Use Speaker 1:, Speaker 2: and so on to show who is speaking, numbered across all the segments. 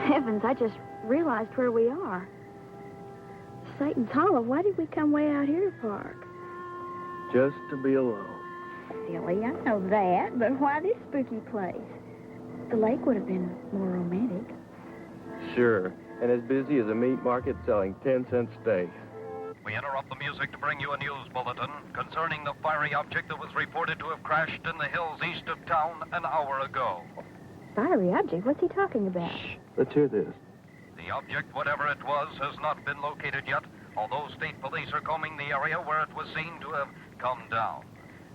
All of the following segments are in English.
Speaker 1: Heavens, I just realized where we are. Satan's Hollow. Why did we come way out here to park?
Speaker 2: Just to be alone.
Speaker 1: Silly, I know that, but why this spooky place? The lake would have been more romantic.
Speaker 2: Sure, and as busy as a meat market selling 10-cent steaks.
Speaker 3: We interrupt the music to bring you a news bulletin concerning the fiery object that was reported to have crashed in the hills east of town an hour ago.
Speaker 1: Fiery object? What's he talking about?
Speaker 2: Shh, let's hear this.
Speaker 3: The object, whatever it was, has not been located yet, although state police are combing the area where it was seen to have come down.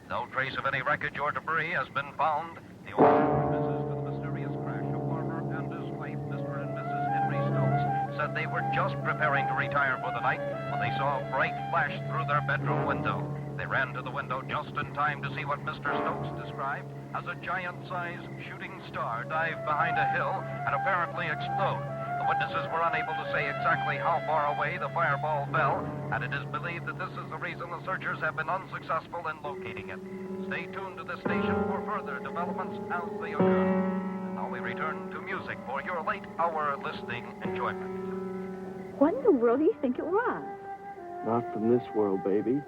Speaker 3: No trace of any wreckage or debris has been found. The owner of the business to the mysterious crash, a farmer and his wife, Mr. and Mrs. Henry Stokes, said they were just preparing to retire for the night when they saw a bright flash through their bedroom window. They ran to the window just in time to see what Mr. Stokes described as a giant-sized shooting star dive behind a hill and apparently explode. The witnesses were unable to say exactly how far away the fireball fell, and it is believed that this is the reason the searchers have been unsuccessful in locating it. Stay tuned to this station for further developments as they occur. And now we return to music for your late-hour listening enjoyment.
Speaker 1: What in the world do you think it was?
Speaker 2: Not from this world, baby.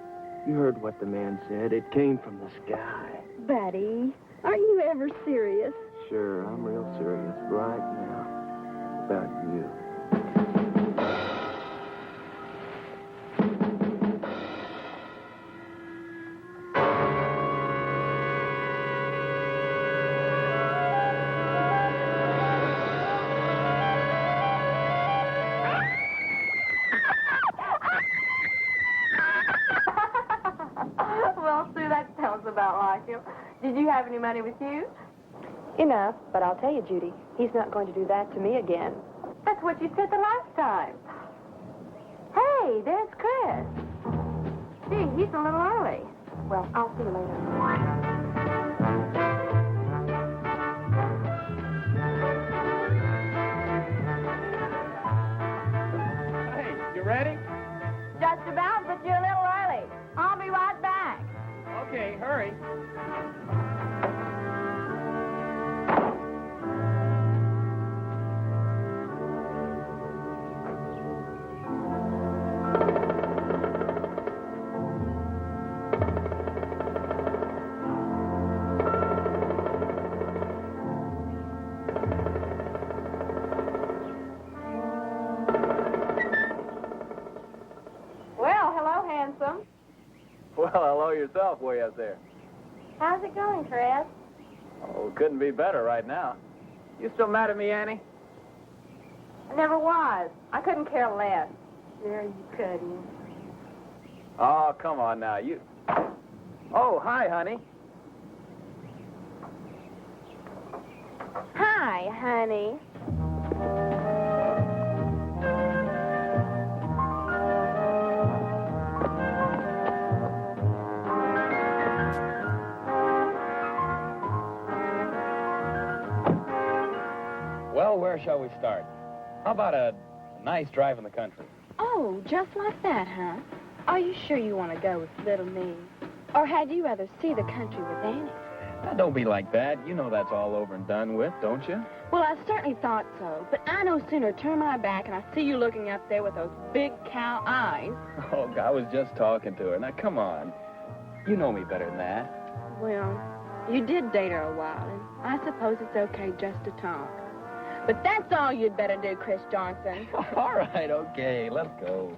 Speaker 2: You heard what the man said. It came from the sky.
Speaker 1: Buddy, aren't you ever serious?
Speaker 2: Sure, I'm real serious right now about you.
Speaker 4: Well, Sue, that sounds about like him. Did you have any money with you?
Speaker 5: Enough, but I'll tell you, Judy, he's not going to do that to me again.
Speaker 4: That's what you said the last time. Hey, there's Chris. Gee, he's a little early.
Speaker 5: Well, I'll see you later.
Speaker 6: Hey, you ready?
Speaker 4: Just about, but you're a little early. I'll be right back.
Speaker 6: Okay, hurry.
Speaker 4: Well, hello, handsome.
Speaker 6: Well, hello yourself way up there.
Speaker 4: How's it going, Chris?
Speaker 6: Oh, couldn't be better right now. You still mad at me, Annie?
Speaker 4: I never was. I couldn't care less. There, you couldn't.
Speaker 6: Oh, come on now. You... Oh, hi, honey.
Speaker 4: Hi, honey.
Speaker 6: Well, where shall we start? How about a nice drive in the country?
Speaker 5: Oh, just like that, huh? Are you sure you want to go with little me? Or had you rather see the country with Annie?
Speaker 6: Now, don't be like that. You know that's all over and done with, don't you?
Speaker 5: Well, I certainly thought so, but I no sooner turn my back and I see you looking up there with those big cow eyes.
Speaker 6: Oh, I was just talking to her. Now, come on. You know me better than that.
Speaker 5: Well, you did date her a while, and I suppose it's okay just to talk. But that's all you'd better do, Chris Johnson.
Speaker 6: All right, okay. Let's go.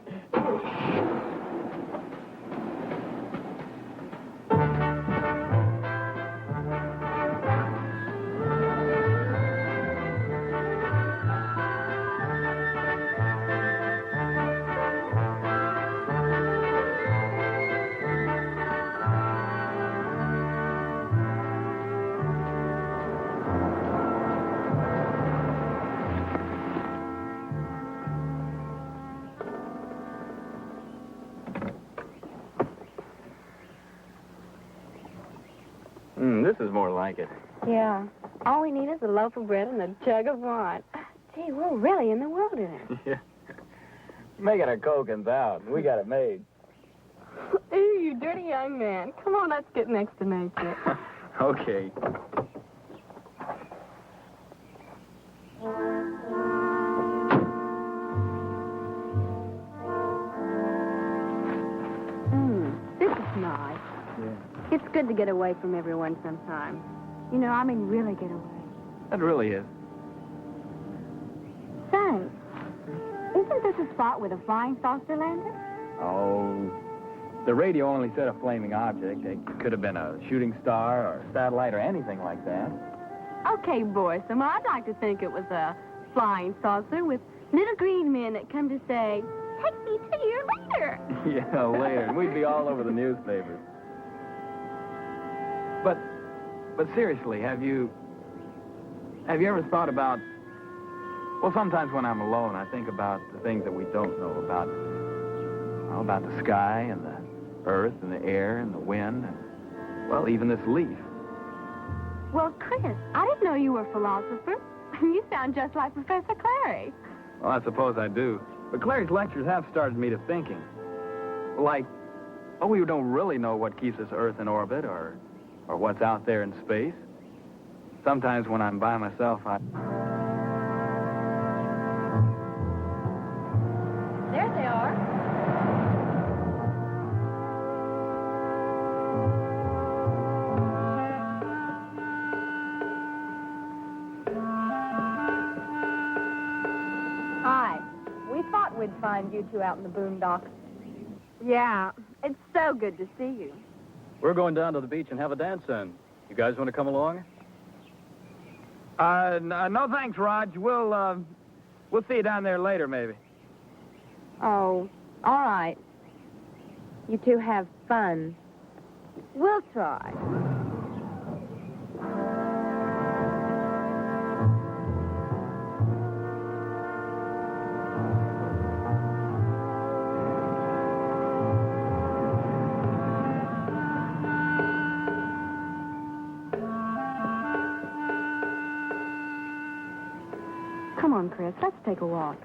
Speaker 6: This is more like it.
Speaker 5: Yeah. All we need is a loaf of bread and a jug of wine. Gee, we're really in the wilderness.
Speaker 6: Yeah. Making a Coke and out. We got it made.
Speaker 5: Ooh, you dirty young man. Come on, let's get next to nature.
Speaker 6: Okay.
Speaker 5: It's good to get away from everyone sometimes. You know, I mean really get away.
Speaker 6: That really is.
Speaker 5: Say, isn't this a spot where the flying saucer landed?
Speaker 6: Oh, the radio only said a flaming object. It could have been a shooting star or a satellite or anything like that.
Speaker 5: Okay, boys, so I'd like to think it was a flying saucer with little green men that come to say, take me to you later.
Speaker 6: Yeah, later. And we'd be all over the newspapers. But seriously, have you ever thought about... Well, sometimes when I'm alone, I think about the things that we don't know about. Well, about the sky and the earth and the air and the wind and, well, even this leaf.
Speaker 5: Well, Chris, I didn't know you were a philosopher. You sound just like Professor Clary.
Speaker 6: Well, I suppose I do. But Clary's lectures have started me to thinking. Like, oh, we don't really know what keeps this Earth in orbit or what's out there in space. Sometimes when I'm by myself,
Speaker 5: There they are. Hi. We thought we'd find you two out in the boondocks. Yeah, it's so good to see you.
Speaker 6: we're going down to the beach and have a dance then. You guys want to come along?
Speaker 2: No thanks, Raj. We'll see you down there later, maybe.
Speaker 5: Oh, all right. You two have fun. We'll try. Come on, Chris. Let's take a walk.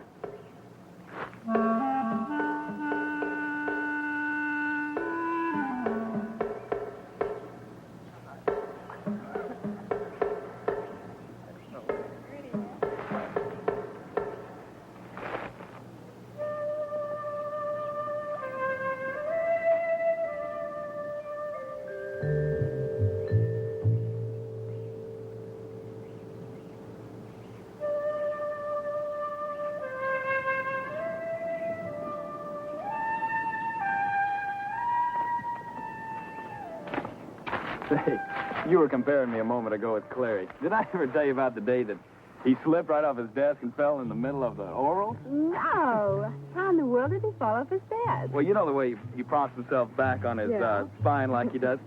Speaker 6: Say, you were comparing me a moment ago with Clary. Did I ever tell you about the day that he slipped right off his desk and fell in the middle of the oral?
Speaker 5: No. How in the world did he fall off his bed?
Speaker 6: Well, you know the way he props himself back on his
Speaker 5: Yeah.
Speaker 6: spine like he does?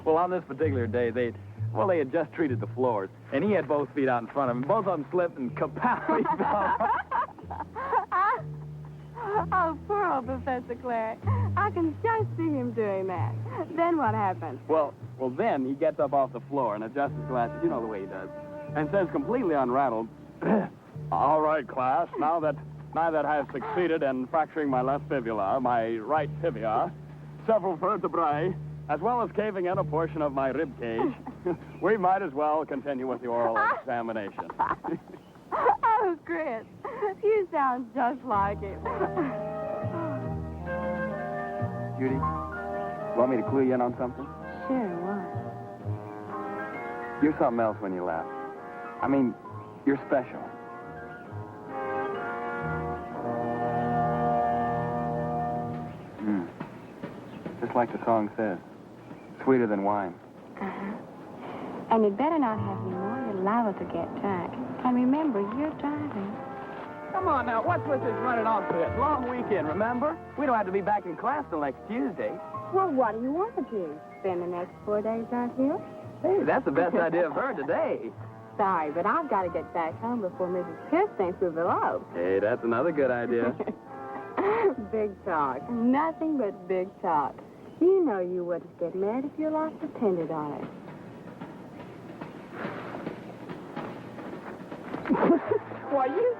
Speaker 6: Well, on this particular day, they had just treated the floors, and he had both feet out in front of him. Both of them slipped and kapow, he fell.
Speaker 5: Oh, poor old Professor Clary. I can just see him doing that. Then what happened?
Speaker 6: Well, then he gets up off the floor and adjusts his glasses, you know the way he does, and says completely unrattled, "All right, class, now that I have succeeded in fracturing my left fibula, my right tibia, several vertebrae, as well as caving in a portion of my rib cage, we might as well continue with the oral examination."
Speaker 5: Oh, Chris, you sound just like him.
Speaker 6: Judy, want me to clue you in on something?
Speaker 5: Sure, what?
Speaker 6: You're something else when you laugh. I mean, you're special. Just like the song says, sweeter than wine.
Speaker 5: Uh-huh. And you'd better not have any more. You're liable to get drunk. And remember, you're driving.
Speaker 6: Come on now, what's with this running off to it? Long weekend, remember? We don't have to be back in class till next Tuesday.
Speaker 5: Well, what do you want to do? Spend the next 4 days out here?
Speaker 6: Hey, that's the best idea I've heard today.
Speaker 5: Sorry, but I've got to get back home before Mrs. Pierce thinks we've eloped.
Speaker 6: Hey, that's another good idea.
Speaker 5: Big talk. Nothing but big talk. You know you wouldn't get mad if your life depended on it.
Speaker 6: Why, you...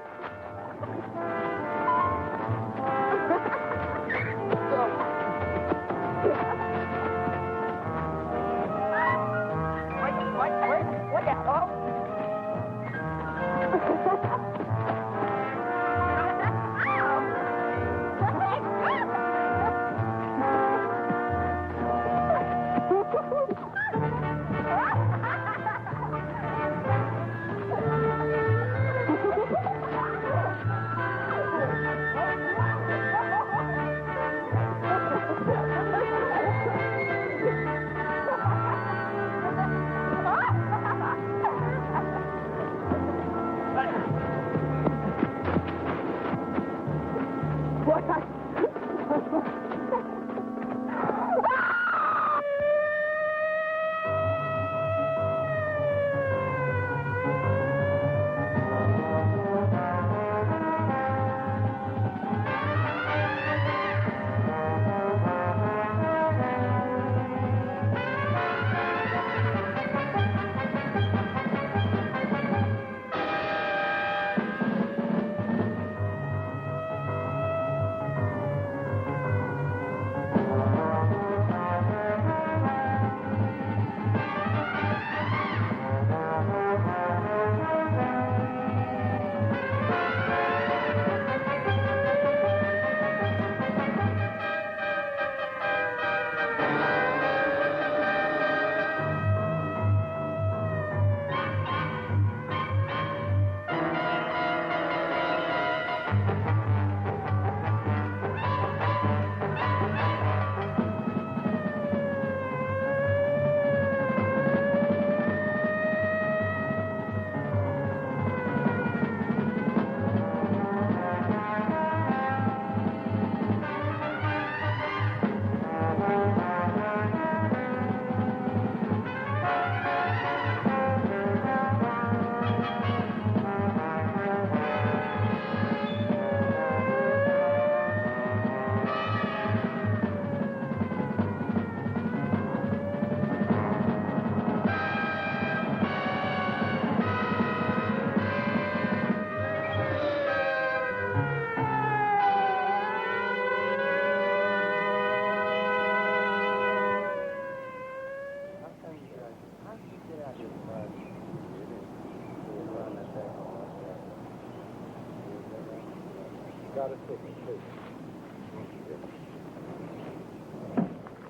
Speaker 7: got a ticket, too.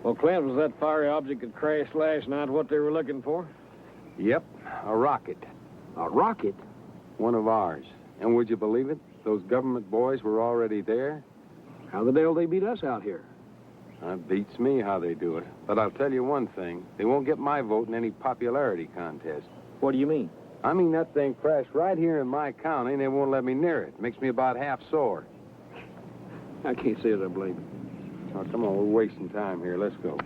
Speaker 8: Well, Clint, was that fiery object that crashed last night what they were looking for?
Speaker 7: Yep, a rocket.
Speaker 8: A rocket?
Speaker 7: One of ours. And would you believe it? Those government boys were already there.
Speaker 8: How the devil they beat us out here?
Speaker 7: That beats me how they do it. But I'll tell you one thing. They won't get my vote in any popularity contest.
Speaker 8: What do you mean?
Speaker 7: I mean, that thing crashed right here in my county, and they won't let me near it. Makes me about half sore.
Speaker 8: I can't say that I blame you.
Speaker 7: Oh, come on, we're wasting time here. Let's go.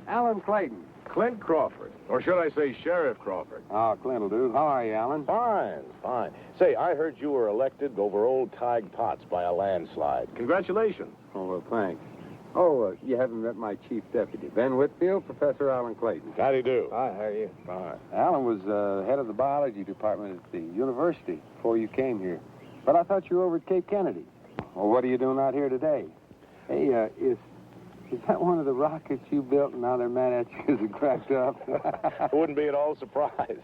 Speaker 7: Alan Clayton.
Speaker 9: Clint Crawford. Or should I say Sheriff Crawford?
Speaker 7: Oh, Clint will do. How are you, Alan?
Speaker 9: Fine, fine. Say, I heard you were elected over old Tig Potts by a landslide. Congratulations.
Speaker 7: Oh, well, thanks. Oh, you haven't met my chief deputy, Ben Whitfield, Professor Alan Clayton.
Speaker 9: Howdy do.
Speaker 7: Hi, how are you?
Speaker 9: Fine.
Speaker 7: Alan was head of the biology department at the university before you came here. But I thought you were over at Cape Kennedy. Well, what are you doing out here today? Hey, is that one of the rockets you built and now they're mad at you because it cracked up?
Speaker 9: Wouldn't be at all surprised.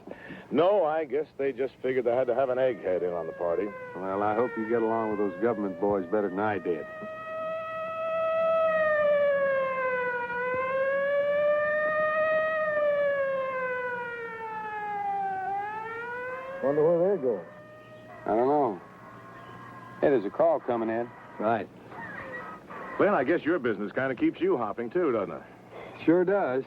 Speaker 9: No, I guess they just figured they had to have an egghead in on the party.
Speaker 7: Well, I hope you get along with those government boys better than I did.
Speaker 8: Wonder where they're going.
Speaker 7: I don't know. Hey, there's a call coming in.
Speaker 8: Right.
Speaker 9: Clint, I guess your business kind of keeps you hopping, too, doesn't it?
Speaker 7: Sure does.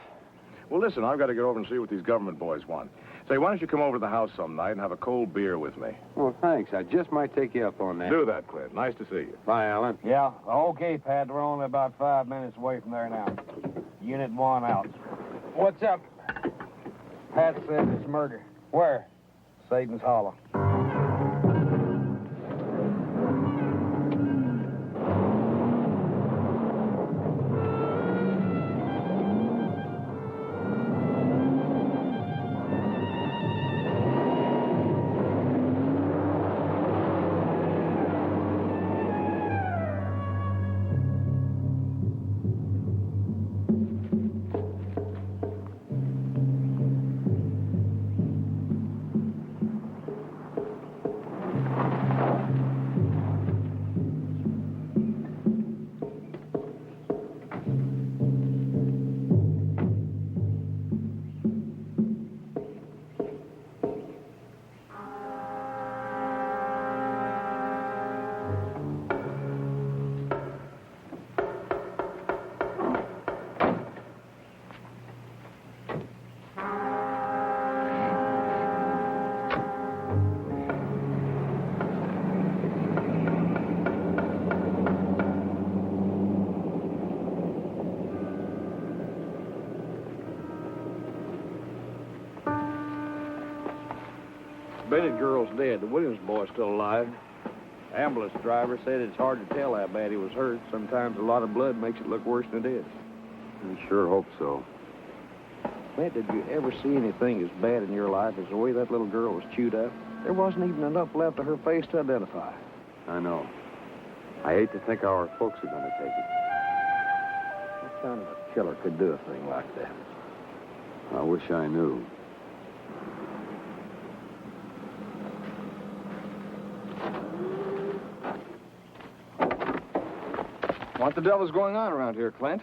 Speaker 9: Well, listen, I've got to get over and see what these government boys want. Say, why don't you come over to the house some night and have a cold beer with me?
Speaker 7: Well, thanks. I just might take you up on that.
Speaker 9: Do that, Clint. Nice to see you.
Speaker 7: Bye, Alan.
Speaker 8: Yeah, okay, Pat. We're only about 5 minutes away from there now. Unit 1 out. What's up? Pat said it's murder. Where? Satan's Hollow. Bennett girl's dead. The Williams boy's still alive. Ambulance driver said it's hard to tell how bad he was hurt. Sometimes a lot of blood makes it look worse than it is.
Speaker 7: I sure hope so.
Speaker 8: Clint, did you ever see anything as bad in your life as the way that little girl was chewed up? There wasn't even enough left of her face to identify.
Speaker 7: I know. I hate to think how our folks are going to take it.
Speaker 8: What kind of a killer could do a thing like that?
Speaker 7: I wish I knew.
Speaker 10: What the devil's going on around here, Clint?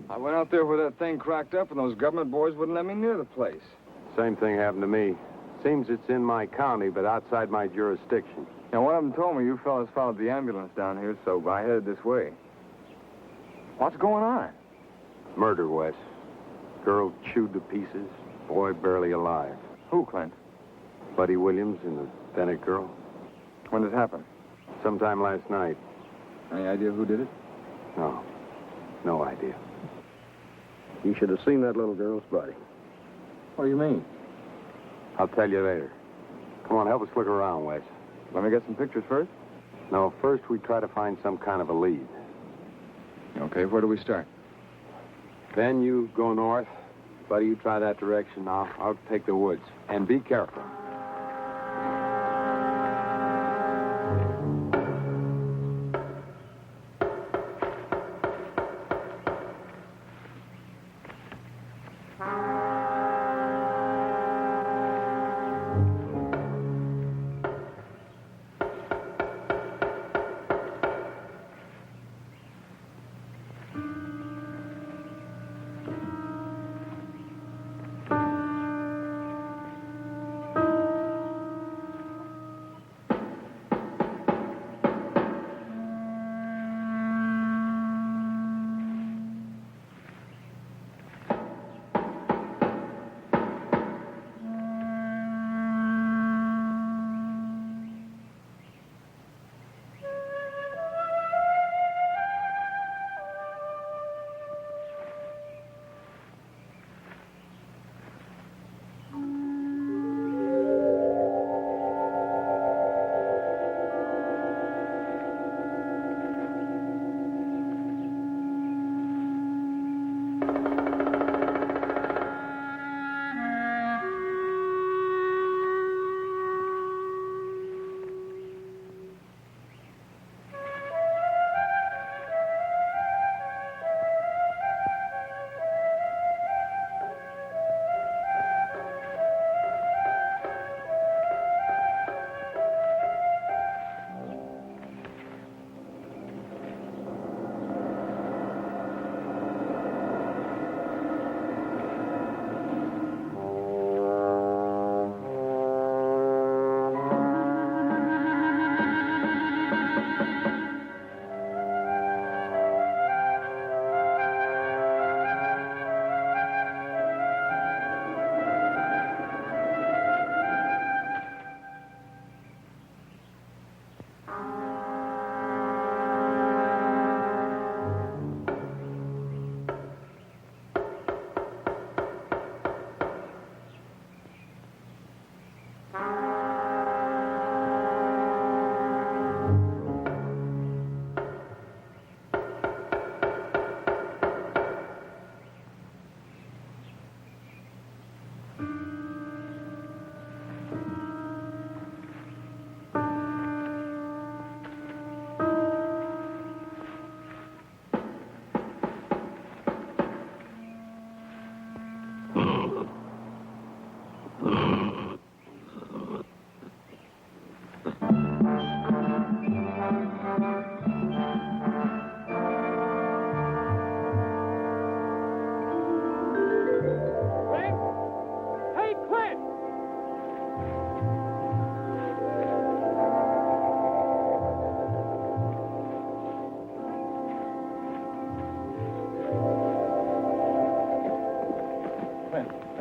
Speaker 10: I went out there where that thing cracked up, and those government boys wouldn't let me near the place.
Speaker 7: Same thing happened to me. Seems it's in my county, but outside my jurisdiction.
Speaker 10: Now, one of them told me you fellas followed the ambulance down here, so I headed this way. What's going on?
Speaker 7: Murder, Wes. Girl chewed to pieces. Boy barely alive.
Speaker 10: Who, Clint?
Speaker 7: Buddy Williams and the Bennett girl.
Speaker 10: When did it happen?
Speaker 7: Sometime last night.
Speaker 10: Any idea who did it?
Speaker 7: No. No idea.
Speaker 8: You should have seen that little girl's body.
Speaker 10: What do you mean?
Speaker 7: I'll tell you later. Come on, help us look around, Wes.
Speaker 10: Let me get some pictures first?
Speaker 7: No, first we try to find some kind of a lead.
Speaker 10: Okay, where do we start?
Speaker 7: Ben, you go north. Buddy, you try that direction. I'll take the woods. And be careful.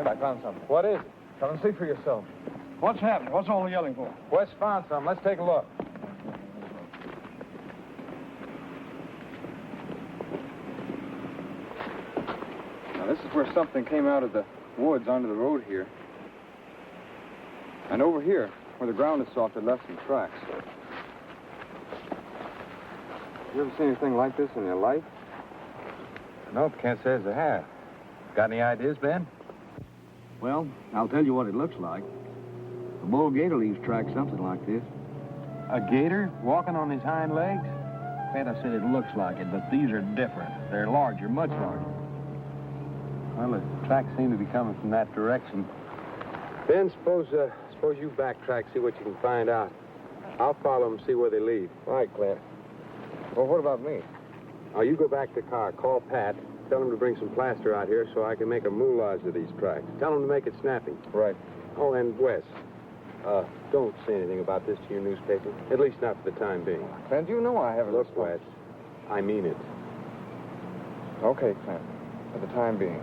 Speaker 10: I found something.
Speaker 8: What is it?
Speaker 10: Come and see for yourself.
Speaker 8: What's happened? What's all the yelling for?
Speaker 10: Wes found something. Let's take a look. Now, this is where something came out of the woods onto the road here. And over here, where the ground is soft, it left some tracks. You ever seen anything like this in your life?
Speaker 8: Nope, can't say as I have. Got any ideas, Ben?
Speaker 11: Well, I'll tell you what it looks like. A bull gator leaves tracks something like this.
Speaker 8: A gator walking on his hind legs?
Speaker 11: Clint, I said it looks like it, but these are different. They're larger, much larger.
Speaker 7: Well, the tracks seem to be coming from that direction. Ben, suppose you backtrack, see what you can find out. I'll follow them, see where they lead.
Speaker 10: All right, Clint. Well, what about me?
Speaker 7: Oh, you go back to the car, call Pat, tell him to bring some plaster out here so I can make a moulage of these tracks. Tell him to make it snappy.
Speaker 10: Right.
Speaker 7: Oh, and Wes, don't say anything about this to your newspaper, at least not for the time being.
Speaker 10: Clint, you know I haven't...
Speaker 7: Look, Wes, I mean it.
Speaker 10: Okay, Clint. For the time being.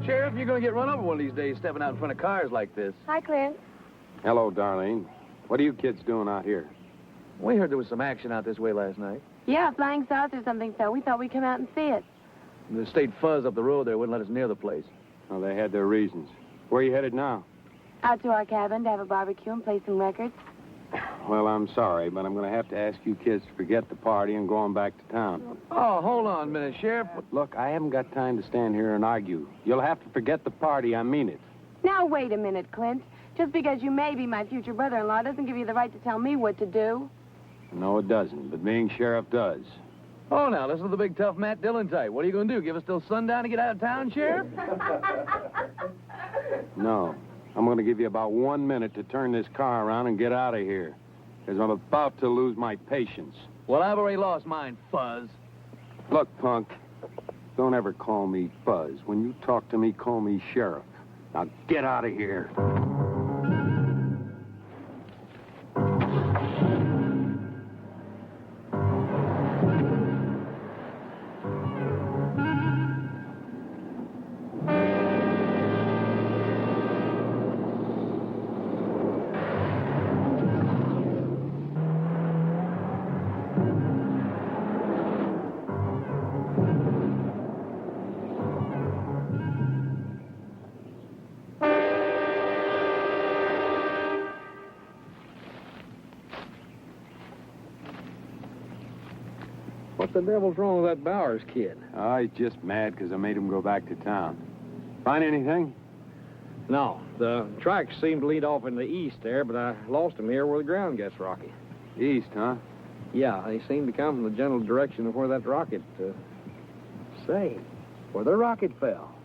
Speaker 11: Sheriff, you're going to get run over one of these days stepping out in front of cars like this.
Speaker 5: Hi, Clint.
Speaker 7: Hello, Darlene. What are you kids doing out here?
Speaker 11: We heard there was some action out this way last night.
Speaker 5: Yeah, flying saucer or something, so we thought we'd come out and see it.
Speaker 11: The state fuzz up the road there wouldn't let us near the place.
Speaker 7: Well, they had their reasons. Where are you headed now?
Speaker 5: Out to our cabin to have a barbecue and play some records.
Speaker 7: Well, I'm sorry, but I'm going to have to ask you kids to forget the party and go on back to town.
Speaker 11: Oh, hold on a minute, Sheriff.
Speaker 7: Look, I haven't got time to stand here and argue. You'll have to forget the party. I mean it.
Speaker 5: Now, wait a minute, Clint. Just because you may be my future brother-in-law doesn't give you the right to tell me what to do.
Speaker 7: No, it doesn't, but being sheriff does.
Speaker 11: Oh, now, listen to the big tough Matt Dillon type. What are you going to do, give us till sundown to get out of town, Sheriff?
Speaker 7: No. I'm going to give you about 1 minute to turn this car around and get out of here. Because I'm about to lose my patience.
Speaker 11: Well, I've already lost mine, Fuzz.
Speaker 7: Look, punk, don't ever call me Fuzz. When you talk to me, call me Sheriff. Now get out of here.
Speaker 8: What the devil's wrong with that Bowers kid?
Speaker 7: Oh, he's just mad because I made him go back to town. Find anything?
Speaker 8: No, the tracks seem to lead off in the east there, but I lost him here where the ground gets rocky.
Speaker 7: East, huh?
Speaker 8: Yeah, they seem to come from the general direction of where that rocket, say, where the rocket fell.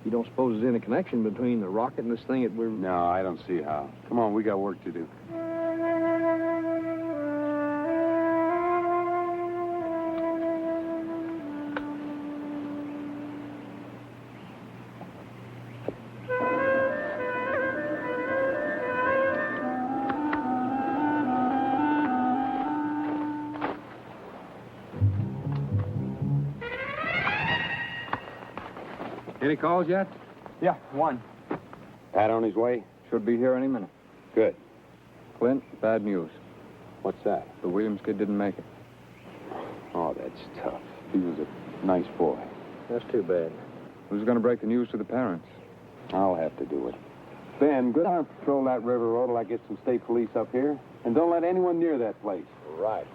Speaker 8: You don't suppose there's any connection between the rocket and this thing that we're...
Speaker 7: No, I don't see how. Come on, we got work to do. Any calls yet?
Speaker 10: Yeah, one.
Speaker 7: Pat on his way?
Speaker 10: Should be here any minute.
Speaker 7: Good.
Speaker 10: Clint, bad news.
Speaker 7: What's that?
Speaker 10: The Williams kid didn't make it.
Speaker 7: Oh, that's tough. He was a nice boy.
Speaker 8: That's too bad.
Speaker 10: Who's going to break the news to the parents?
Speaker 7: I'll have to do it. Ben, go down and patrol that river road till I get some state police up here. And don't let anyone near that place.
Speaker 8: Right.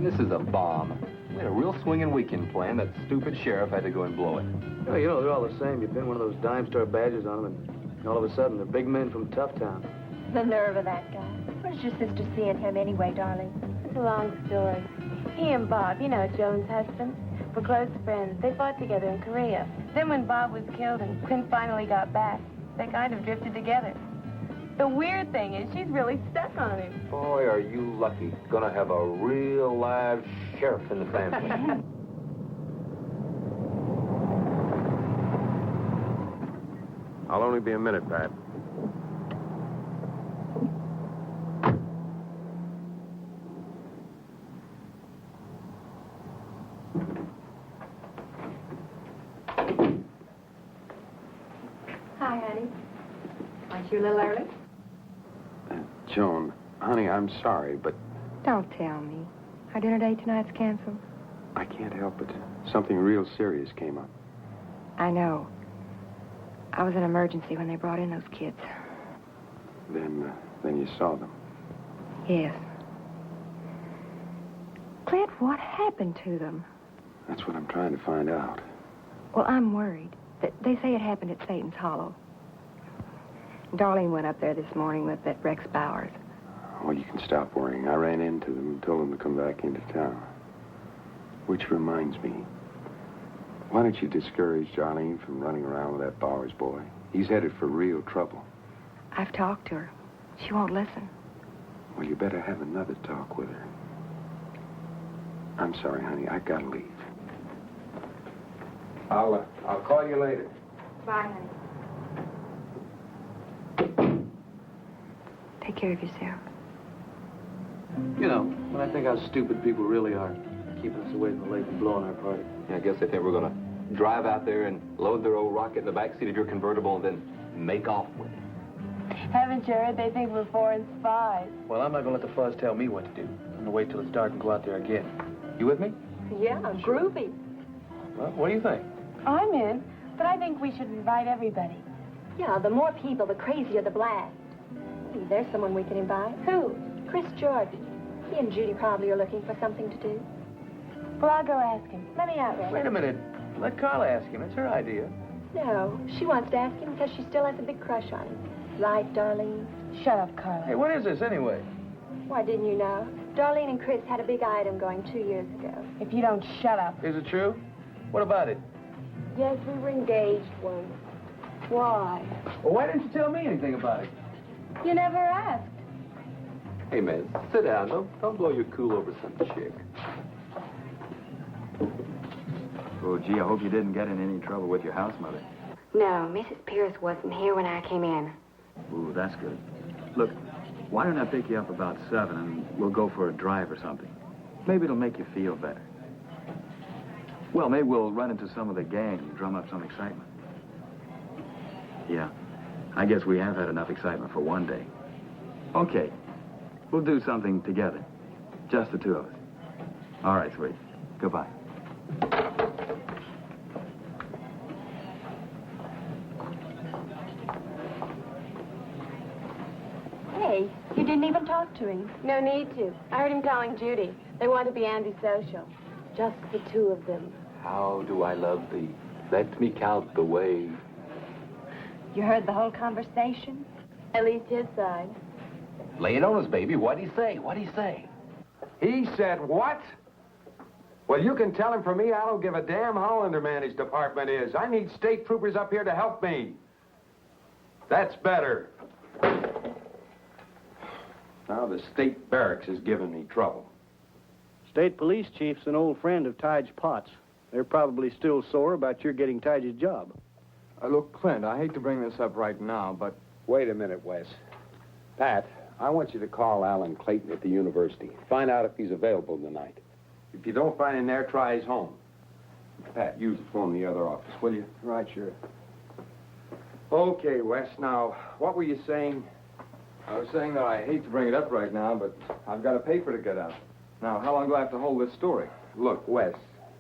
Speaker 12: This is a bomb. We had a real swinging weekend plan. That stupid sheriff had to go and blow it.
Speaker 2: Oh, you know, they're all the same. You pin one of those dime store badges on them, and all of a sudden, they're big men from Tough Town.
Speaker 13: The nerve of that guy. Where's your sister seeing him anyway, darling?
Speaker 4: It's a long story. He and Bob, you know, Joan's husband, were close friends. They fought together in Korea. Then when Bob was killed and Clint finally got back, they kind of drifted together. The weird thing is she's really stuck on him.
Speaker 12: Boy, are you lucky. Gonna have a real live sheriff in the family.
Speaker 9: I'll only be a minute, Pat.
Speaker 13: Hi, honey. Aren't you a little early?
Speaker 7: Joan, honey, I'm sorry, but
Speaker 13: Don't tell me. Our dinner date tonight's canceled.
Speaker 7: I can't help it. Something real serious came up.
Speaker 13: I know. I was an emergency when they brought in those kids.
Speaker 7: Then you saw them.
Speaker 13: Yes. Clint, what happened to them?
Speaker 7: That's what I'm trying to find out.
Speaker 13: Well, I'm worried. They say it happened at Satan's Hollow. Darlene went up there this morning with that Rex Bowers.
Speaker 7: Well, you can stop worrying. I ran into them and told them to come back into town. Which reminds me, why don't you discourage Darlene from running around with that Bowers boy? He's headed for real trouble.
Speaker 13: I've talked to her. She won't listen.
Speaker 7: Well, you better have another talk with her. I'm sorry, honey. I gotta leave.
Speaker 10: I'll call you later.
Speaker 13: Bye, honey. Take care of yourself.
Speaker 2: You know, when I think how stupid people really are, keeping us away from the lake and blowing our party.
Speaker 12: Yeah, I guess they think we're gonna drive out there and load their old rocket in the backseat of your convertible and then make off with it.
Speaker 4: Haven't you heard they think we're foreign spies?
Speaker 2: Well, I'm not gonna let the fuzz tell me what to do. I'm gonna wait till it's dark and go out there again. You with me?
Speaker 4: Yeah, groovy.
Speaker 2: Well, what do you think?
Speaker 4: I'm in, but I think we should invite everybody.
Speaker 13: Yeah, the more people, the crazier the blast. Hey, there's someone we can invite.
Speaker 4: Who?
Speaker 13: Chris Jordan. He and Judy probably are looking for something to do.
Speaker 4: Well, I'll go ask him. Let me out, Ray.
Speaker 2: Wait a minute. Let Carla ask him. It's her idea.
Speaker 13: No, she wants to ask him because she still has a big crush on him. Right, Darlene?
Speaker 4: Shut up, Carla.
Speaker 2: Hey, what is this anyway?
Speaker 13: Why, didn't you know? Darlene and Chris had a big item going 2 years ago.
Speaker 4: If you don't shut up.
Speaker 2: Is it true? What about it?
Speaker 13: Yes, we were engaged once. Why?
Speaker 2: Well, why didn't you tell me anything about it?
Speaker 4: You never asked.
Speaker 12: Hey, man, sit down. Don't blow your cool over some chick.
Speaker 10: Oh, gee, I hope you didn't get in any trouble with your house mother.
Speaker 13: No, Mrs. Pierce wasn't here when I came in.
Speaker 11: Ooh, that's good. Look, why don't I pick you up about 7 and we'll go for a drive or something? Maybe it'll make you feel better. Well, maybe we'll run into some of the gang and drum up some excitement. Yeah. I guess we have had enough excitement for one day. Okay, we'll do something together. Just the two of us. All right, sweet. Goodbye.
Speaker 5: Hey, you didn't even talk to him.
Speaker 4: No need to. I heard him telling Judy. They want to be antisocial. Just the two of them.
Speaker 12: How do I love thee? Let me count the ways.
Speaker 5: You heard the whole conversation?
Speaker 4: At least his side.
Speaker 12: Lay it on us, baby. What'd he say? What'd he say?
Speaker 7: He said what? Well, you can tell him for me I don't give a damn how undermanned his department is. I need state troopers up here to help me. That's better. Now the state barracks is giving me trouble.
Speaker 6: State police chief's an old friend of Tige's Potts. They're probably still sore about your getting Tige's job.
Speaker 10: Look, Clint, I hate to bring this up right now, but...
Speaker 7: Wait a minute, Wes. Pat, I want you to call Alan Clayton at the university. Find out if he's available tonight. If you don't find him there, try his home. Pat, use the phone in the other office, will you?
Speaker 6: Right, sure.
Speaker 7: Okay, Wes. Now, what were you saying?
Speaker 10: I was saying that I hate to bring it up right now, but I've got a paper to get out. Now, how long do I have to hold this story?
Speaker 7: Look, Wes,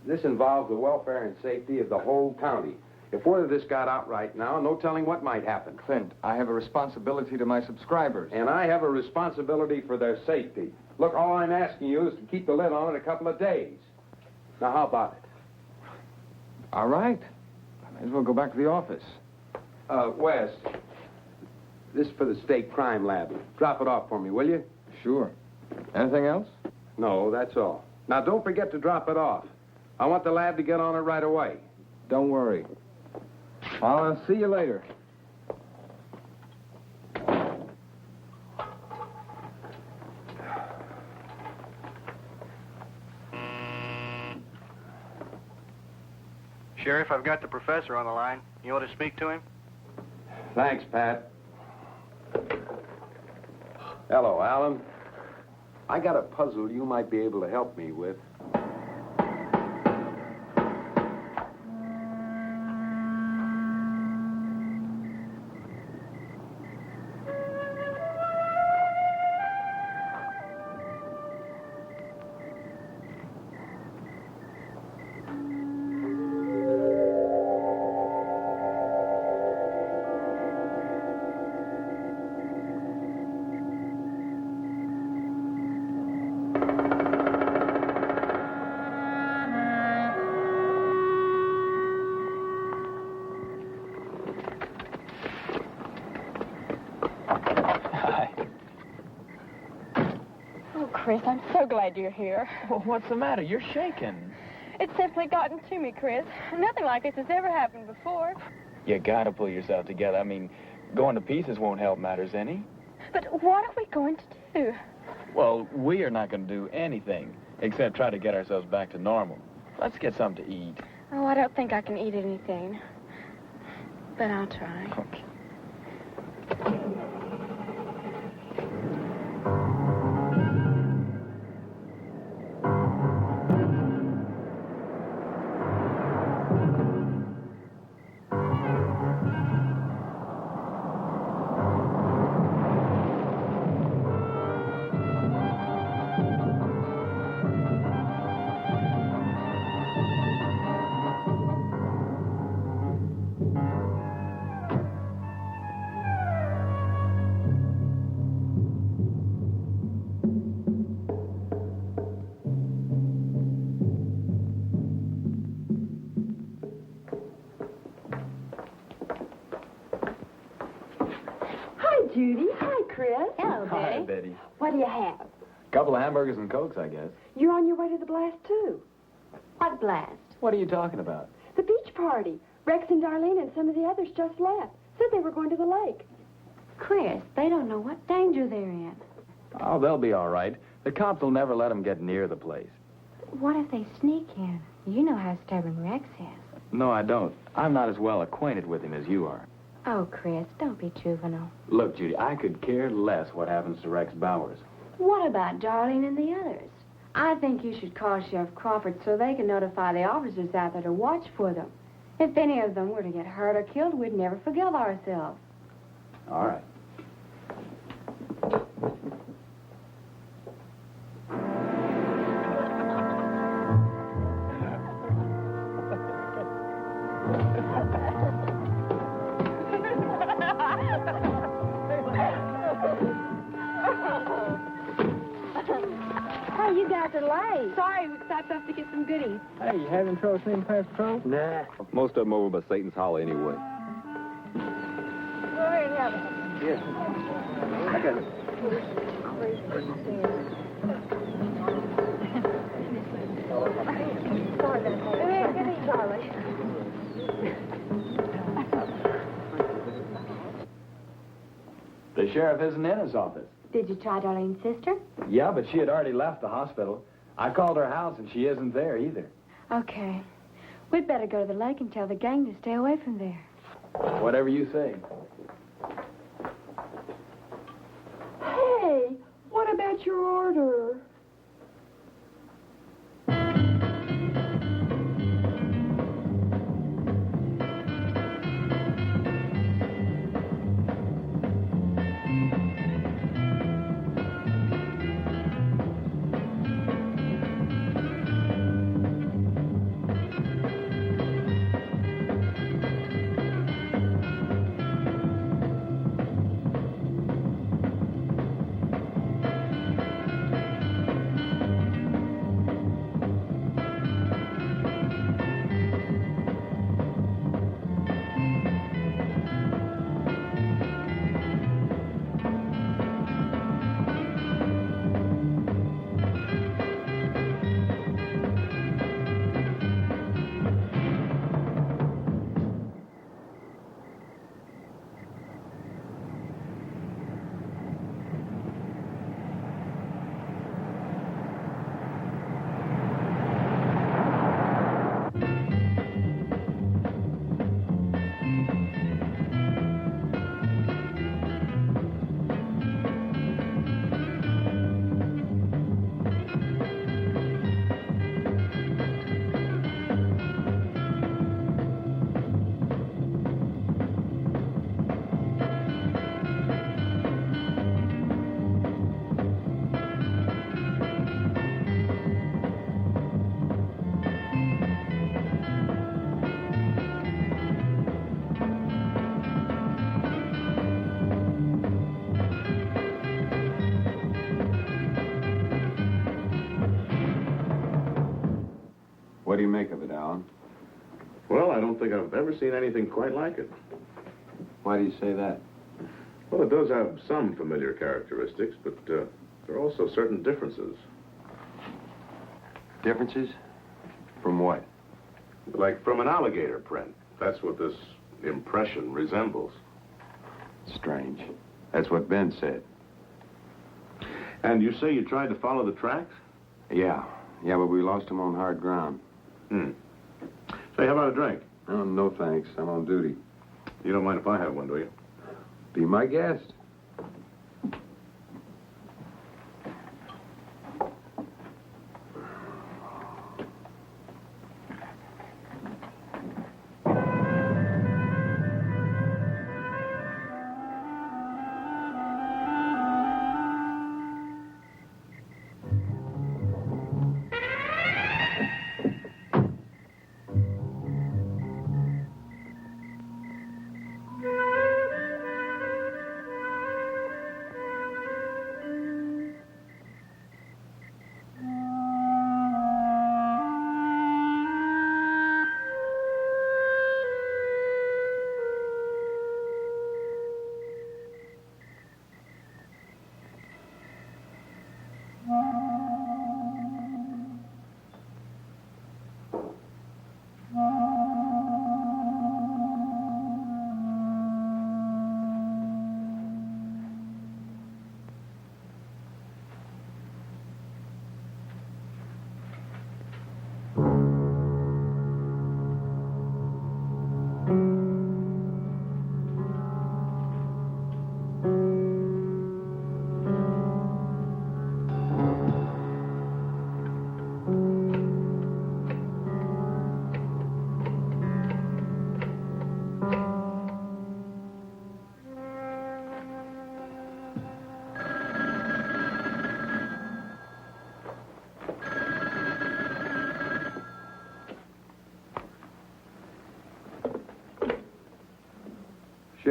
Speaker 7: this involves the welfare and safety of the whole county. If word of this got out right now, no telling what might happen.
Speaker 10: Clint, I have a responsibility to my subscribers.
Speaker 7: And I have a responsibility for their safety. Look, all I'm asking you is to keep the lid on it a couple of days. Now, how about it?
Speaker 10: All right. I may as well go back to the office.
Speaker 7: Wes, this is for the state crime lab. Drop it off for me, will you?
Speaker 10: Sure. Anything else?
Speaker 7: No, that's all. Now, don't forget to drop it off. I want the lab to get on it right away.
Speaker 10: Don't worry. I'll see you later.
Speaker 14: Sheriff, I've got the professor on the line. You want to speak to him?
Speaker 7: Thanks, Pat. Hello, Alan. I got a puzzle you might be able to help me with.
Speaker 5: Chris, I'm so glad you're here.
Speaker 15: Well, what's the matter? You're shaking.
Speaker 5: It's simply gotten to me, Chris. Nothing like this has ever happened before.
Speaker 15: You gotta pull yourself together. I mean, going to pieces won't help matters any.
Speaker 5: But what are we going to do?
Speaker 15: Well, we are not going to do anything except try to get ourselves back to normal. Let's get something to eat.
Speaker 5: Oh, I don't think I can eat anything. But I'll try.
Speaker 15: Okay.
Speaker 1: Judy. Hi, Chris.
Speaker 5: Hello, Betty.
Speaker 15: Hi, Betty.
Speaker 1: What do you have?
Speaker 15: Couple of hamburgers and Cokes, I guess.
Speaker 1: You're on your way to the blast, too. What blast?
Speaker 15: What are you talking about?
Speaker 1: The beach party. Rex and Darlene and some of the others just left. Said they were going to the lake.
Speaker 5: Chris, they don't know what danger they're in.
Speaker 15: Oh, they'll be all right. The cops will never let them get near the place.
Speaker 5: What if they sneak in? You know how stubborn Rex is.
Speaker 15: No, I don't. I'm not as well acquainted with him as you are.
Speaker 5: Oh, Chris, don't be juvenile.
Speaker 15: Look, Judy, I could care less what happens to Rex Bowers.
Speaker 5: What about Darlene and the others? I think you should call Sheriff Crawford so they can notify the officers out there to watch for them. If any of them were to get hurt or killed, we'd never forgive ourselves.
Speaker 15: All right.
Speaker 1: Hey, you guys are late.
Speaker 5: Sorry, we stopped off to get some goodies.
Speaker 6: Hey, you having trouble seeing past patrol?
Speaker 12: Nah. Most of them over by Satan's Hollow anyway.
Speaker 1: Go ahead and have it.
Speaker 6: Yeah. I got it.
Speaker 1: Go ahead, get it, Charlie.
Speaker 15: The sheriff isn't in his office.
Speaker 13: Did you try Darlene's sister?
Speaker 15: Yeah, but she had already left the hospital. I called her house, and she isn't there either.
Speaker 13: Okay. We'd better go to the lake and tell the gang to stay away from there.
Speaker 15: Whatever you say.
Speaker 1: Hey, what about your order?
Speaker 7: What do you make of it, Alan?
Speaker 9: Well, I don't think I've ever seen anything quite like it.
Speaker 7: Why do you say that?
Speaker 9: Well, it does have some familiar characteristics, but there are also certain differences.
Speaker 7: Differences? From what?
Speaker 9: Like from an alligator print. That's what this impression resembles.
Speaker 7: Strange. That's what Ben said.
Speaker 9: And you say you tried to follow the tracks?
Speaker 7: Yeah, but we lost him on hard ground.
Speaker 9: Say, how about a drink?
Speaker 7: Oh, no thanks. I'm on duty.
Speaker 9: You don't mind if I have one, do you?
Speaker 7: Be my guest.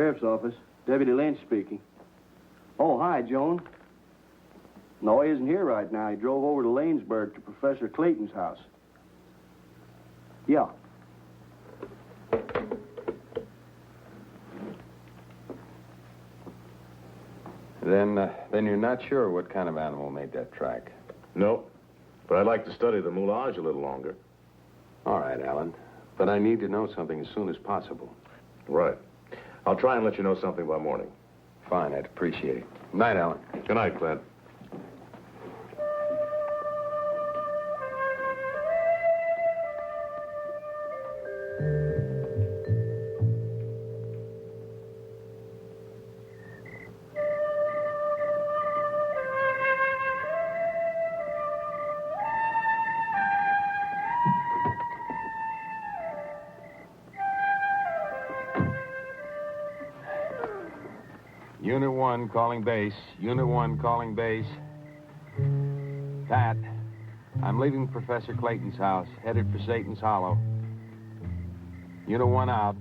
Speaker 16: Sheriff's Office. Deputy Lynch speaking. Oh, hi, Joan. No, he isn't here right now. He drove over to Lanesburg to Professor Clayton's house. Yeah.
Speaker 7: Then you're not sure what kind of animal made that track?
Speaker 9: No, but I'd like to study the moulage a little longer.
Speaker 7: All right, Alan. But I need to know something as soon as possible.
Speaker 9: Right. I'll try and let you know something by morning.
Speaker 7: Fine, I'd appreciate it. Night, Alan.
Speaker 9: Good night, Clint.
Speaker 17: Unit 1 calling base. Unit 1 calling base. Pat, I'm leaving Professor Clayton's house, headed for Satan's Hollow. Unit 1 out.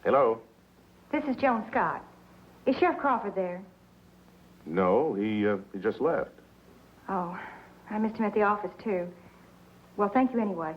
Speaker 9: Hello?
Speaker 13: This is Joan Scott. Is Sheriff Crawford there?
Speaker 9: No, he just left.
Speaker 13: Oh, I missed him at the office, too. Well, thank you anyway.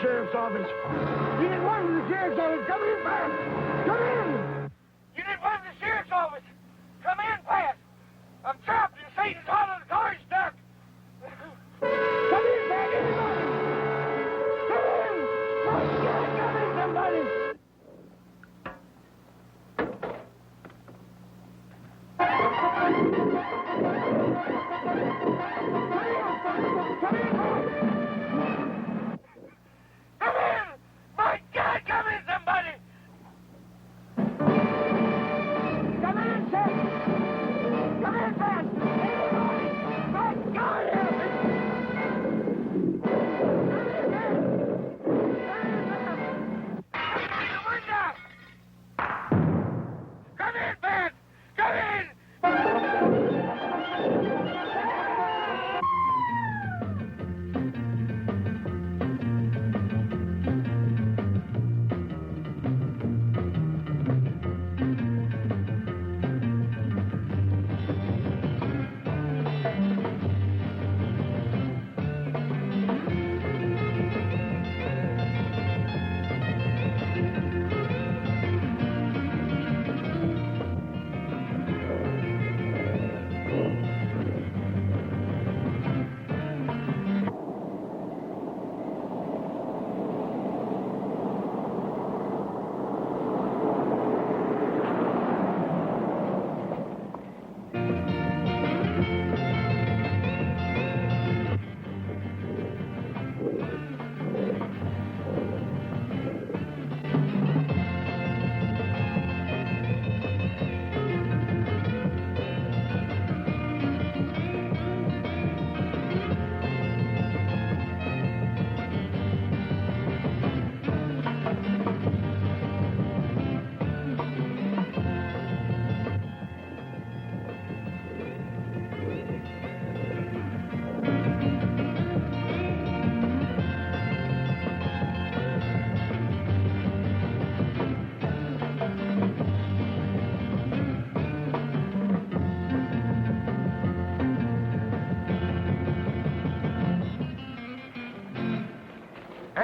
Speaker 18: Sheriff's Office. Unit 1 to the Sheriff's Office. Come in fast. Come in.
Speaker 19: Unit 1 to the Sheriff's Office. Come in fast. I'm trapped in Satan's Hollow. The car's stuck.
Speaker 18: Come in fast, everybody. Come in. Oh, God, come in, somebody.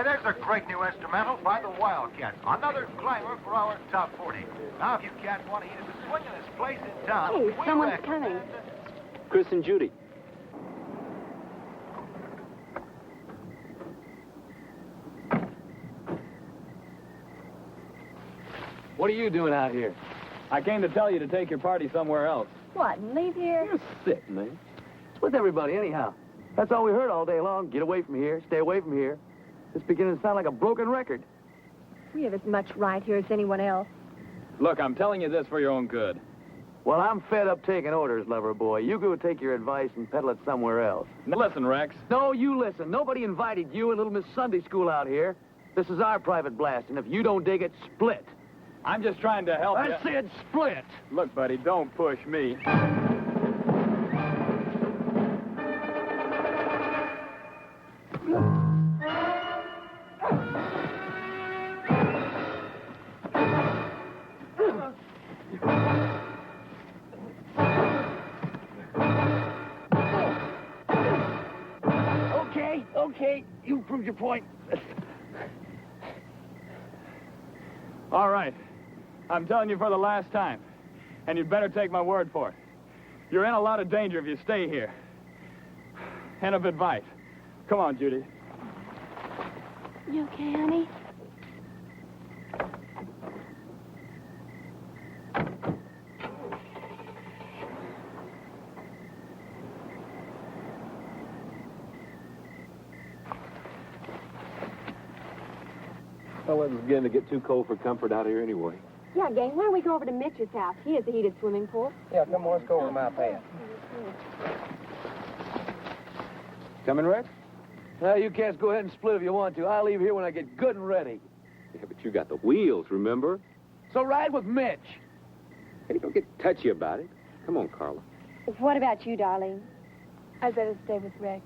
Speaker 20: Hey, there's a great new instrumental by the Wildcats. Another climber for our top 40. Now, if you cats want to hear the swingingest place in town...
Speaker 5: Hey,
Speaker 20: we
Speaker 5: someone's
Speaker 20: recommend-
Speaker 5: coming.
Speaker 2: Chris and Judy.
Speaker 15: What are you doing out here? I came to tell you to take your party somewhere else.
Speaker 5: What, and leave here?
Speaker 15: You're sick, man.
Speaker 16: It's with everybody, anyhow. That's all we heard all day long. Get away from here. Stay away from here. It's beginning to sound like a broken record.
Speaker 13: We have as much right here as anyone else.
Speaker 15: Look, I'm telling you this for your own good.
Speaker 16: Well, I'm fed up taking orders, lover boy. You go take your advice and peddle it somewhere else.
Speaker 15: Now, listen, Rex.
Speaker 16: No, you listen. Nobody invited you and little Miss Sunday School out here. This is our private blast, and if you don't dig it, split.
Speaker 15: I'm just trying to help you.
Speaker 16: I said split.
Speaker 15: Look, buddy, don't push me.
Speaker 16: Okay, you proved your point.
Speaker 15: All right. I'm telling you for the last time. And you'd better take my word for it. You're in a lot of danger if you stay here. End of advice. Come on, Judy.
Speaker 5: You okay, honey?
Speaker 2: Well, it was beginning to get too cold for comfort out here anyway.
Speaker 13: Yeah, gang, why don't we go over to Mitch's house? He has a heated swimming pool.
Speaker 8: Yeah, come on, let's go over to my pad.
Speaker 16: Coming, Rex? You cats go ahead and split if you want to. I'll leave here when I get good and ready.
Speaker 2: Yeah, but you got the wheels, remember?
Speaker 16: So ride with Mitch.
Speaker 2: Hey, don't get touchy about it. Come on, Carla.
Speaker 13: What about you, darling?
Speaker 4: I'd better stay with Rex.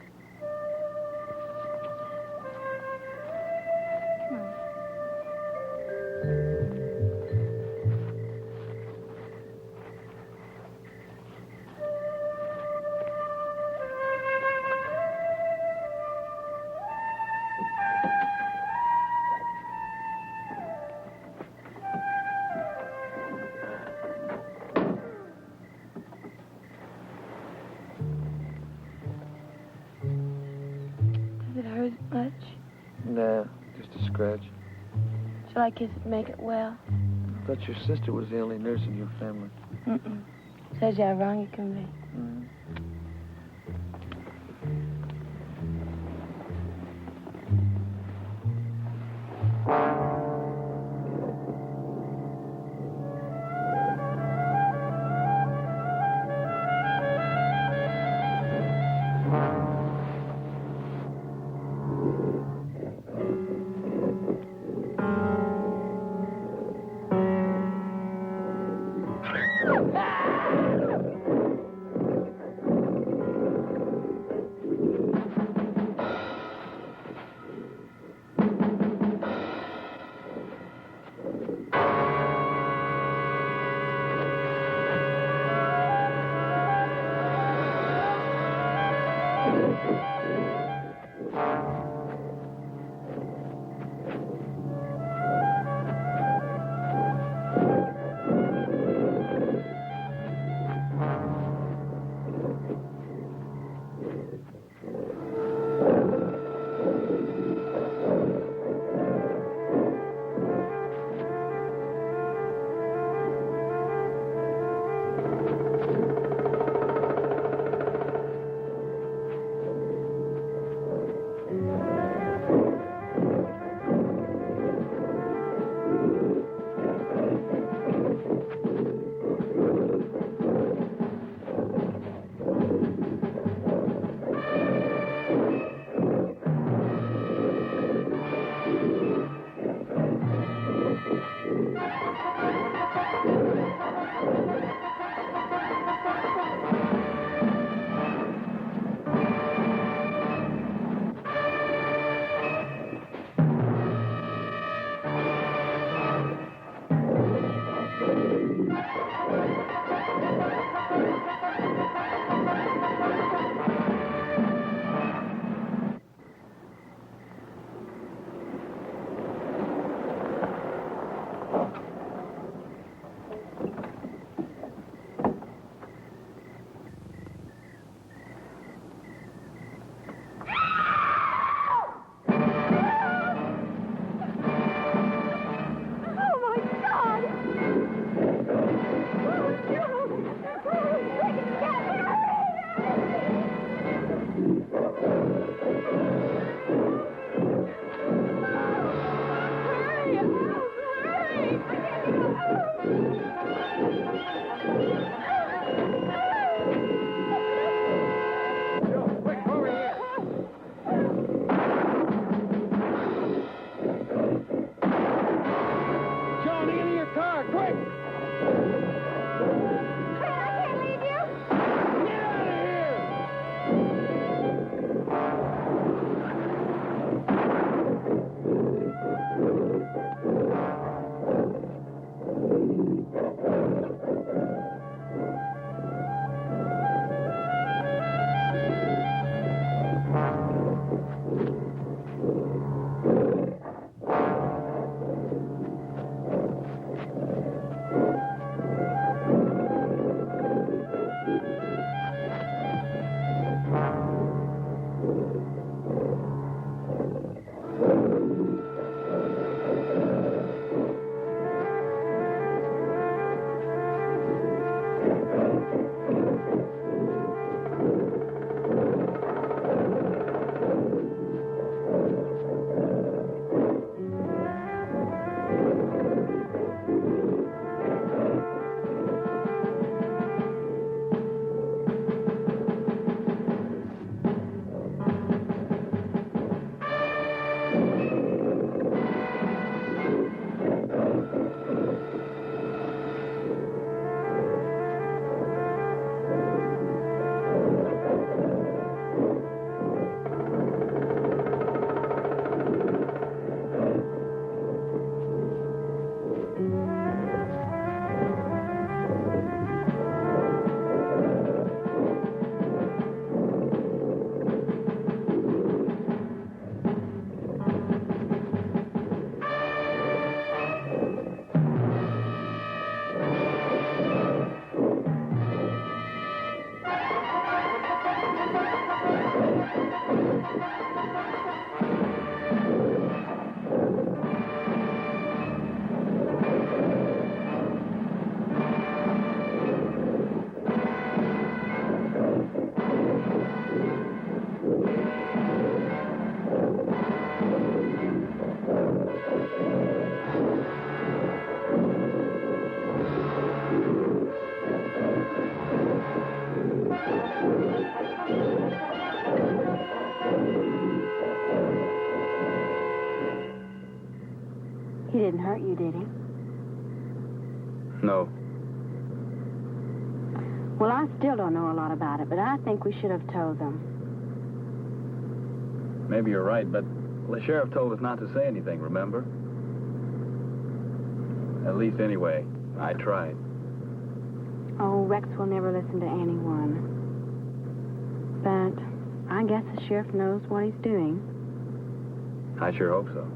Speaker 4: Does it hurt much?
Speaker 8: Nah, just a scratch.
Speaker 4: Shall I kiss it to make it well?
Speaker 8: I thought your sister was the only nurse in your family.
Speaker 4: Mm-mm. Says how wrong it can be.
Speaker 1: didn't hurt you, did he?
Speaker 15: No.
Speaker 1: Well, I still don't know a lot about it, but I think we should have told them.
Speaker 11: Maybe you're right, but the sheriff told us not to say anything, remember? At least anyway, I tried.
Speaker 1: Oh, Rex will never listen to anyone. But I guess the sheriff knows what he's doing.
Speaker 11: I sure hope so.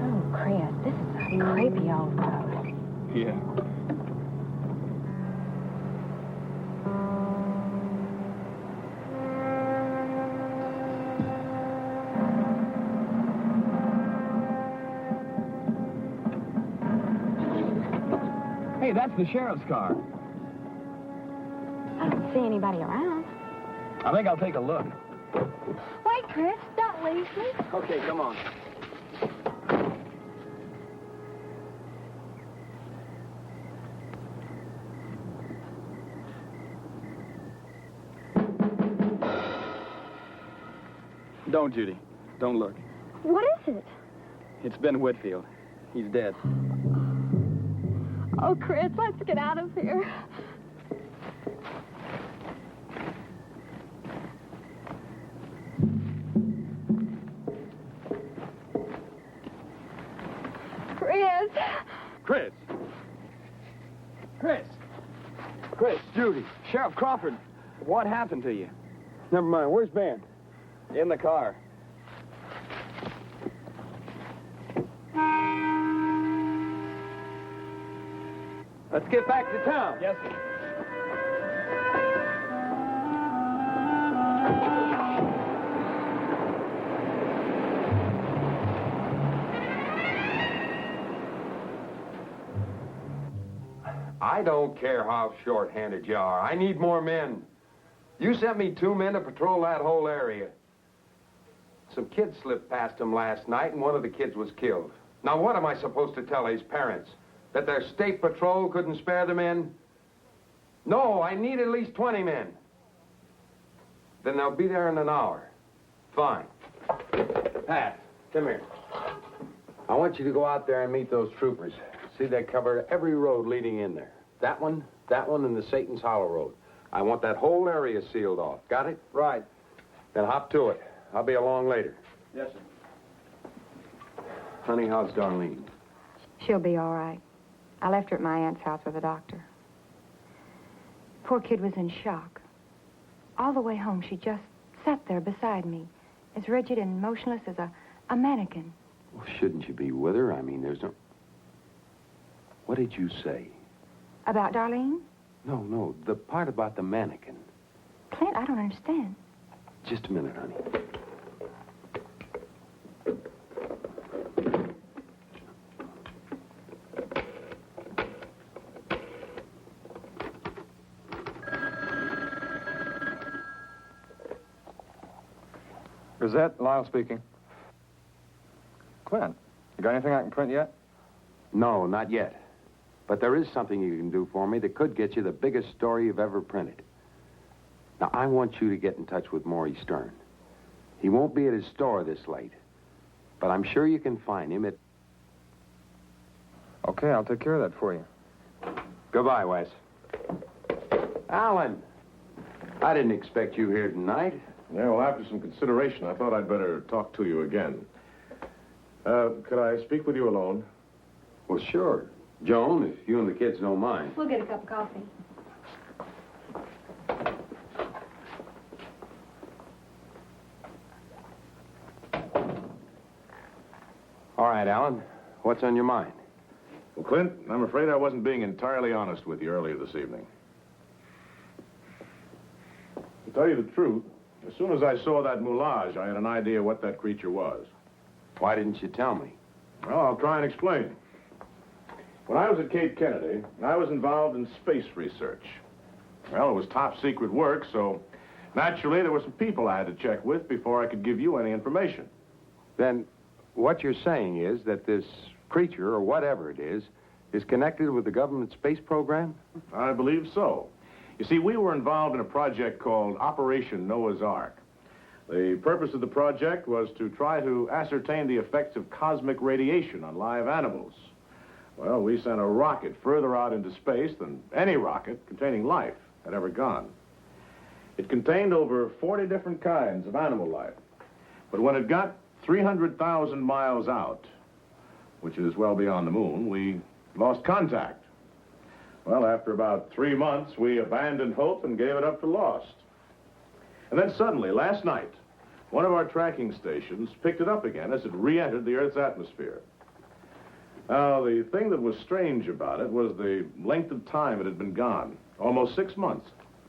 Speaker 4: Oh, Chris, this is a creepy old road.
Speaker 15: Yeah. Hey, that's the sheriff's car.
Speaker 1: I don't see anybody around.
Speaker 15: I think I'll take a look.
Speaker 1: Wait, Chris, don't leave me.
Speaker 15: Okay, come on. Don't, Judy. Don't look.
Speaker 1: What is it?
Speaker 15: It's Ben Whitfield. He's dead.
Speaker 5: Oh, Chris, let's get out of here. Chris.
Speaker 15: Chris. Chris. Chris, Judy. Sheriff Crawford, what happened to you?
Speaker 16: Never mind. Where's Ben?
Speaker 15: In the car.
Speaker 16: Let's get back to town.
Speaker 15: Yes, sir.
Speaker 17: I don't care how short-handed you are. I need more men. You sent me 2 men to patrol that whole area. Some kids slipped past him last night, and one of the kids was killed. Now, what am I supposed to tell his parents? That their state patrol couldn't spare the men? No, I need at least 20 men. Then they'll be there in an hour. Fine. Pat, come here. I want you to go out there and meet those troopers. See, they cover every road leading in there. That one, and the Satan's Hollow Road. I want that whole area sealed off. Got it?
Speaker 16: Right.
Speaker 17: Then hop to it. I'll be along later.
Speaker 16: Yes, sir.
Speaker 17: Honey, how's Darlene?
Speaker 13: She'll be all right. I left her at my aunt's house with a doctor. Poor kid was in shock. All the way home, she just sat there beside me, as rigid and motionless as a mannequin.
Speaker 17: Well, shouldn't you be with her? I mean, there's no... What did you say?
Speaker 13: About Darlene?
Speaker 17: No, the part about the mannequin.
Speaker 13: Clint, I don't understand.
Speaker 17: Just a minute, honey.
Speaker 10: Gazette, Lyle speaking. Clint, you got anything I can print yet?
Speaker 17: No, not yet. But there is something you can do for me that could get you the biggest story you've ever printed. Now, I want you to get in touch with Maury Stern. He won't be at his store this late, but I'm sure you can find him at...
Speaker 10: Okay, I'll take care of that for you.
Speaker 17: Goodbye, Wes. Alan, I didn't expect you here tonight.
Speaker 9: Yeah, well, after some consideration, I thought I'd better talk to you again. Could I speak with you alone?
Speaker 17: Well, sure. Joan, if you and the kids don't mind.
Speaker 5: We'll get a cup of coffee.
Speaker 17: All right, Alan. What's on your mind?
Speaker 9: Well, Clint, I'm afraid I wasn't being entirely honest with you earlier this evening. To tell you the truth, as soon as I saw that moulage, I had an idea what that creature was.
Speaker 17: Why didn't you tell me?
Speaker 9: Well, I'll try and explain. When I was at Cape Kennedy, I was involved in space research. Well, it was top secret work, so naturally there were some people I had to check with before I could give you any information.
Speaker 17: Then what you're saying is that this
Speaker 7: creature, or whatever it is connected with the government space program?
Speaker 9: I believe so. You see, we were involved in a project called Operation Noah's Ark. The purpose of the project was to try to ascertain the effects of cosmic radiation on live animals. Well, we sent a rocket further out into space than any rocket containing life had ever gone. It contained over 40 different kinds of animal life. But when it got 300,000 miles out, which is well beyond the moon, we lost contact. Well, after about 3 months, we abandoned hope and gave it up for lost. And then suddenly, last night, one of our tracking stations picked it up again as it re-entered the Earth's atmosphere. Now, the thing that was strange about it was the length of time it had been gone, almost 6 months.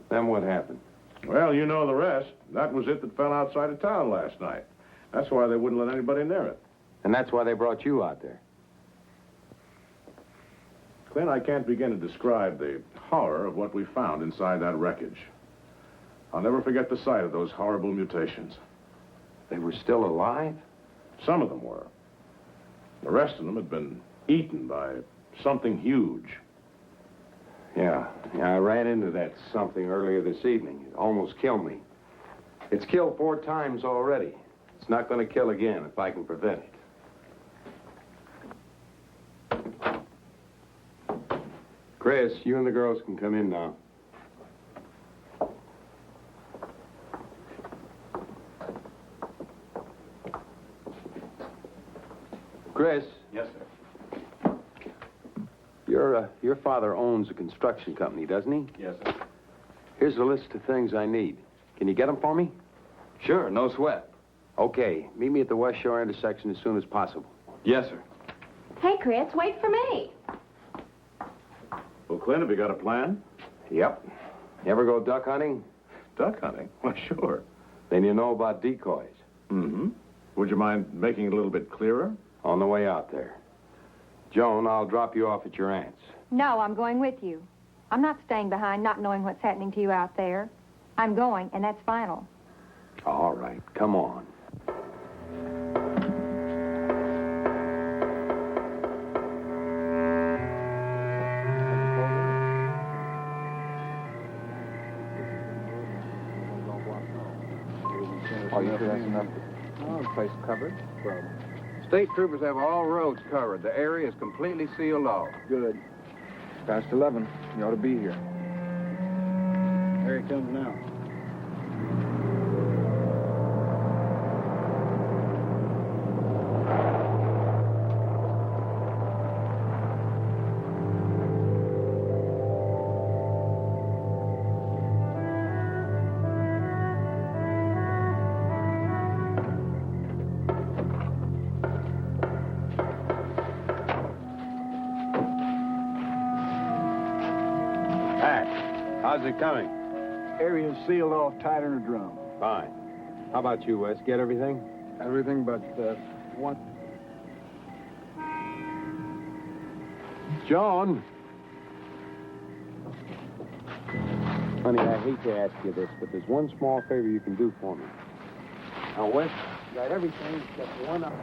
Speaker 7: Then what happened?
Speaker 9: Well, you know the rest. That was it that fell outside of town last night. That's why they wouldn't let anybody near it.
Speaker 7: And that's why they brought you out there.
Speaker 9: Clint, I can't begin to describe the horror of what we found inside that wreckage. I'll never forget the sight of those horrible mutations.
Speaker 7: They were still alive?
Speaker 9: Some of them were. The rest of them had been eaten by something huge.
Speaker 7: Yeah, I ran into that something earlier this evening. It almost killed me. It's killed 4 times already. It's not going to kill again if I can prevent it. Chris, you and the girls can come in now. Chris.
Speaker 11: Yes, sir.
Speaker 7: Your father owns a construction company, doesn't he?
Speaker 11: Yes, sir.
Speaker 7: Here's a list of things I need. Can you get them for me?
Speaker 10: Sure, no sweat.
Speaker 7: Okay, meet me at the West Shore intersection as soon as possible.
Speaker 10: Yes, sir.
Speaker 5: Hey, Chris, wait for me.
Speaker 9: Well, Clint, have you got a plan?
Speaker 7: Yep. You ever go duck hunting?
Speaker 9: Duck hunting? Well, sure.
Speaker 7: Then you know about decoys.
Speaker 9: Mm-hmm. Would you mind making it a little bit clearer?
Speaker 7: On the way out there. Joan, I'll drop you off at your aunt's.
Speaker 13: No, I'm going with you. I'm not staying behind not knowing what's happening to you out there. I'm going, and that's final.
Speaker 7: All right, come on.
Speaker 10: Oh, you sure that's enough?
Speaker 8: Oh, the place covered. State troopers have all roads covered. The area is completely sealed off.
Speaker 10: Good. Past 11. You ought to be here.
Speaker 16: There he comes now.
Speaker 7: How's it coming?
Speaker 16: Area's sealed off tighter than a drum.
Speaker 7: Fine. How about you, Wes? Get everything?
Speaker 10: Everything but one.
Speaker 7: Joan! Honey, I hate to ask you this, but there's one small favor you can do for me. Now, Wes, you got everything except one up.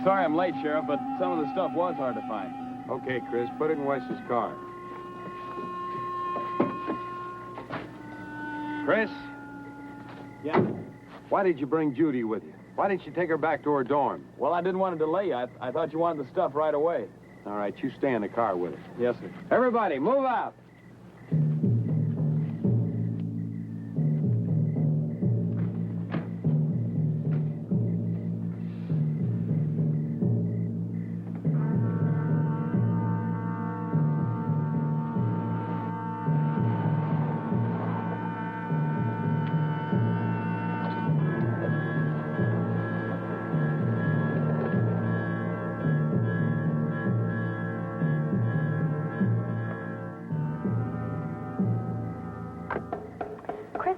Speaker 15: Sorry I'm late, Sheriff, but some of the stuff was hard to find.
Speaker 7: Okay, Chris, put it in Wes's car. Chris?
Speaker 15: Yeah?
Speaker 7: Why did you bring Judy with you? Why didn't you take her back to her dorm?
Speaker 15: Well, I didn't want to delay you. I thought you wanted the stuff right away.
Speaker 7: All right, you stay in the car with her.
Speaker 15: Yes, sir.
Speaker 7: Everybody, move out.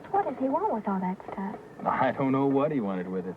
Speaker 5: Just what does he want with all that stuff?
Speaker 15: I don't know what he wanted with it.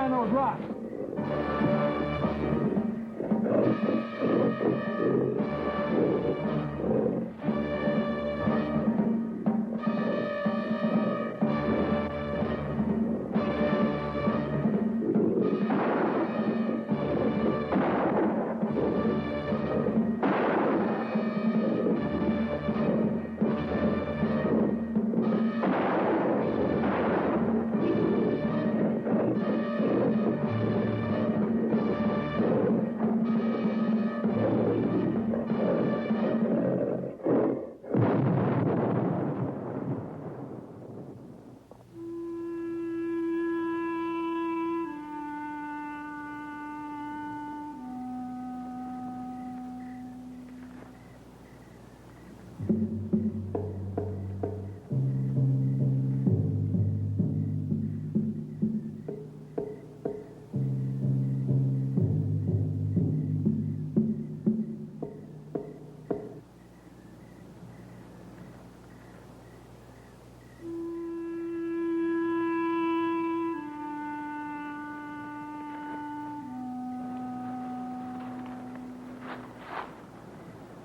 Speaker 18: behind those rocks.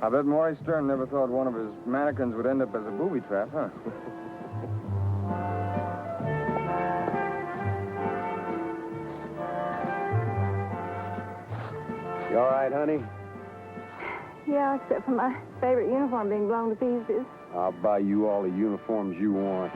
Speaker 10: I bet Maurice Stern never thought one of his mannequins would end up as a booby trap, huh?
Speaker 7: You all right, honey?
Speaker 5: Yeah, except for my favorite uniform being blown to pieces.
Speaker 7: I'll buy you all the uniforms you want.